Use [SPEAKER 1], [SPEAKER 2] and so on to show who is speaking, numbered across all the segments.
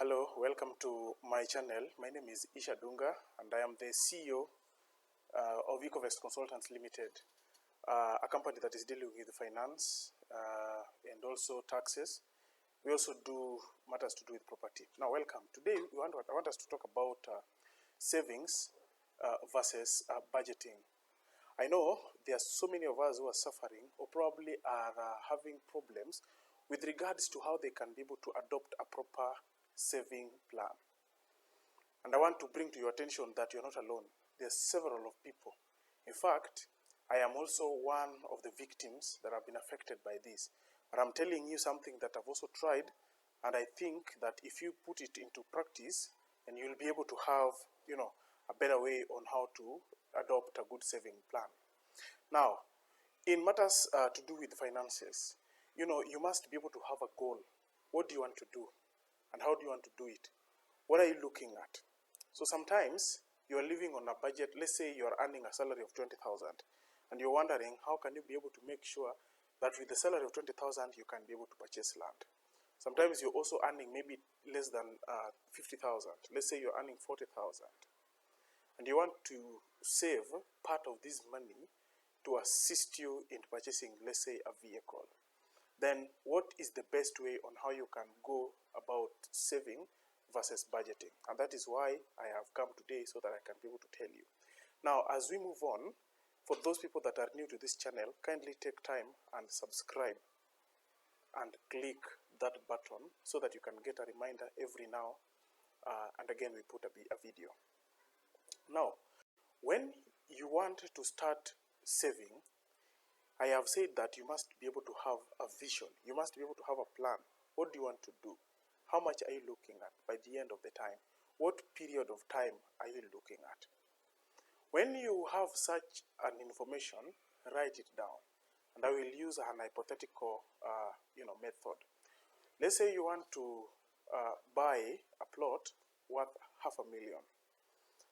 [SPEAKER 1] Hello, welcome to my channel. My name is Isha Dunga and I am the CEO of Ecovest Consultants Limited, a company that is dealing with finance and also taxes. We also do matters to do with property. Now, welcome. Today, I want us to talk about savings versus budgeting. I know there are so many of us who are suffering or probably are having problems with regards to how they can be able to adopt a proper saving plan. And I want to bring to your attention that you're not alone. There's several of people. In fact, I am also one of the victims that have been affected by this. But I'm telling you something that I've also tried, and I think that if you put it into practice, then you'll be able to have, a better way on how to adopt a good saving plan. Now, in matters to do with finances, you must be able to have a goal. What do you want to do? And how do you want to do it? What are you looking at? So sometimes you are living on a budget. Let's say you are earning a salary of 20,000 and you're wondering how can you be able to make sure that with the salary of 20,000 you can be able to purchase land. Sometimes you're also earning maybe less than 50,000. Let's say you're earning 40,000 and you want to save part of this money to assist you in purchasing, let's say, a vehicle. Then what is the best way on how you can go about saving versus budgeting? And that is why I have come today, so that I can be able to tell you. Now, as we move on, for those people that are new to this channel, kindly take time and subscribe and click that button so that you can get a reminder every now and again we put a video. Now, when you want to start saving, I have said that you must be able to have a vision. You must be able to have a plan. What do you want to do? How much are you looking at by the end of the time? What period of time are you looking at? When you have such an information, write it down. And I will use an hypothetical method. Let's say you want to buy a plot worth $500,000.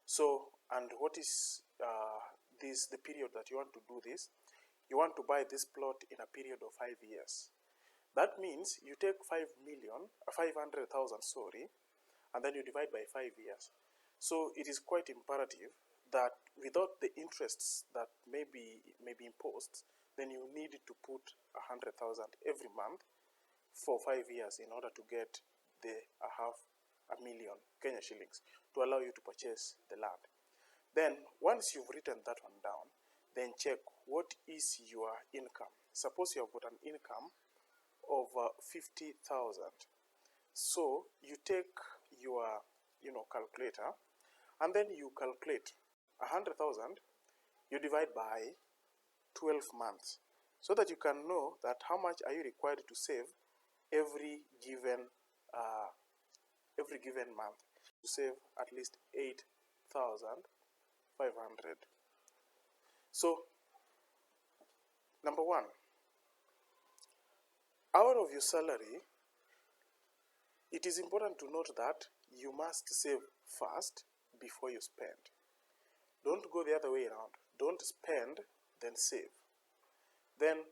[SPEAKER 1] So, and what is the period that you want to do this? You want to buy this plot in a period of 5 years. That means you take 500,000, sorry, and then you divide by 5 years. So it is quite imperative that without the interests that may be imposed, then you need to put 100,000 every month for 5 years in order to get the 500,000 Kenya shillings to allow you to purchase the land. Then once you've written that one down, then check what is your income. Suppose you have got an income of 50,000. So you take your calculator and then you calculate 100,000, you divide by 12 months so that you can know that how much are you required to save every given month, to save at least 8,500. So, number one, out of your salary, it is important to note that you must save first before you spend. Don't go the other way around. Don't spend, then save. Then,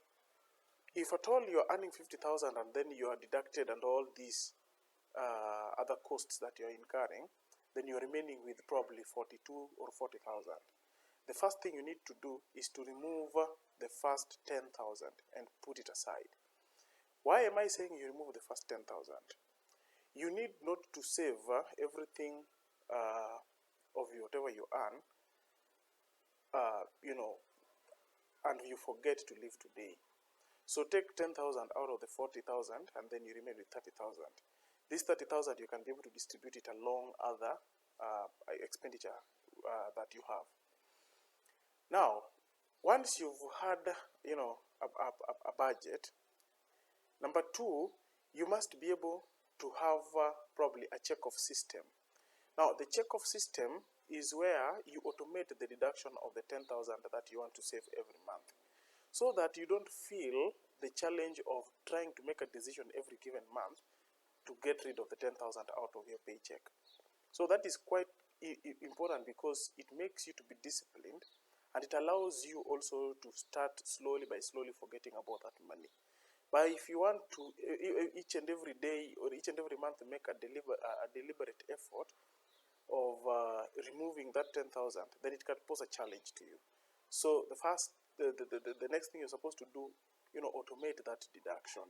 [SPEAKER 1] if at all you are earning 50,000 and then you are deducted and all these other costs that you are incurring, then you are remaining with probably 42 or 40,000. The first thing you need to do is to remove the first 10,000 and put it aside. Why am I saying you remove the first 10,000? You need not to save everything of whatever you earn, and you forget to live today. So take 10,000 out of the 40,000 and then you remain with 30,000. This 30,000 you can be able to distribute it along other expenditure that you have. Now, once you've had, a budget, number two, you must be able to have probably a check-off system. Now, the check-off system is where you automate the deduction of the 10,000 that you want to save every month, so that you don't feel the challenge of trying to make a decision every given month to get rid of the 10,000 out of your paycheck. So that is quite important because it makes you to be disciplined. And it allows you also to start slowly by slowly forgetting about that money. But if you want to each and every day or each and every month make a deliberate effort of removing that 10,000, then it can pose a challenge to you. So the next thing you're supposed to do, automate that deduction.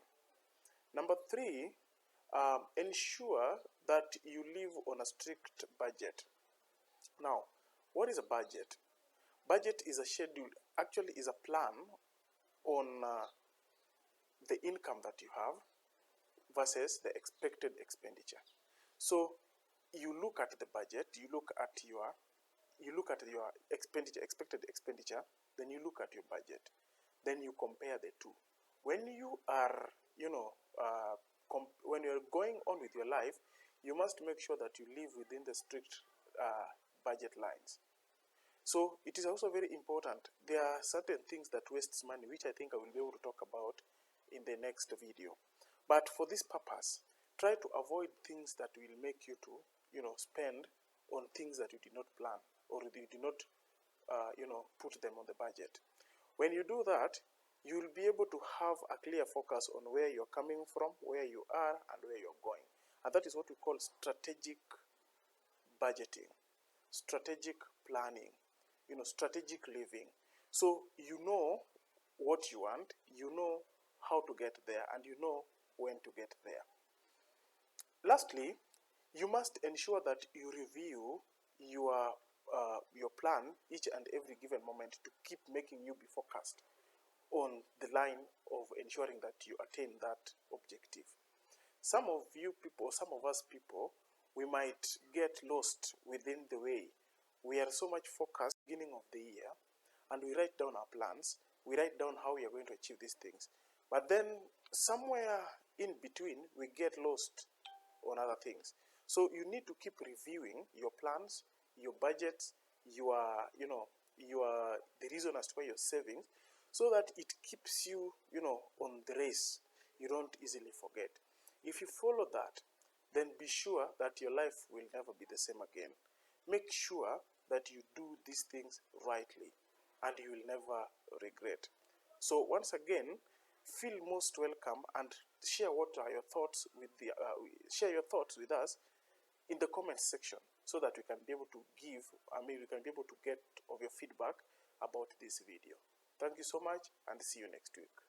[SPEAKER 1] Number three, ensure that you live on a strict budget. Now, what is a budget? Budget is a schedule, actually is a plan on the income that you have versus the expected expenditure. So you look at the budget, you look at your expenditure, expected expenditure, then you look at your budget, then you compare the two. When you are, when you're going on with your life, you must make sure that you live within the strict budget lines. So it is also very important. There are certain things that wastes money, which I think I will be able to talk about in the next video. But for this purpose, try to avoid things that will make you to, spend on things that you did not plan or you did not, put them on the budget. When you do that, you will be able to have a clear focus on where you're coming from, where you are, and where you're going. And that is what we call strategic budgeting, strategic planning, strategic living. So you know what you want, you know how to get there, and you know when to get there. Lastly, you must ensure that you review your plan each and every given moment to keep making you be focused on the line of ensuring that you attain that objective. Some of you people, some of us people, we might get lost within the way. We are so much focused at the beginning of the year, and we write down our plans, we write down how we are going to achieve these things. But then somewhere in between, we get lost on other things. So you need to keep reviewing your plans, your budgets, the reason as to why you're saving, so that it keeps you, on the race. You don't easily forget. If you follow that, then be sure that your life will never be the same again. Make sure that you do these things rightly, and you will never regret. So once again, feel most welcome and share what are your thoughts with share your thoughts with us in the comment section, so that we can be able to we can be able to get of your feedback about this video. Thank you so much, and see you next week.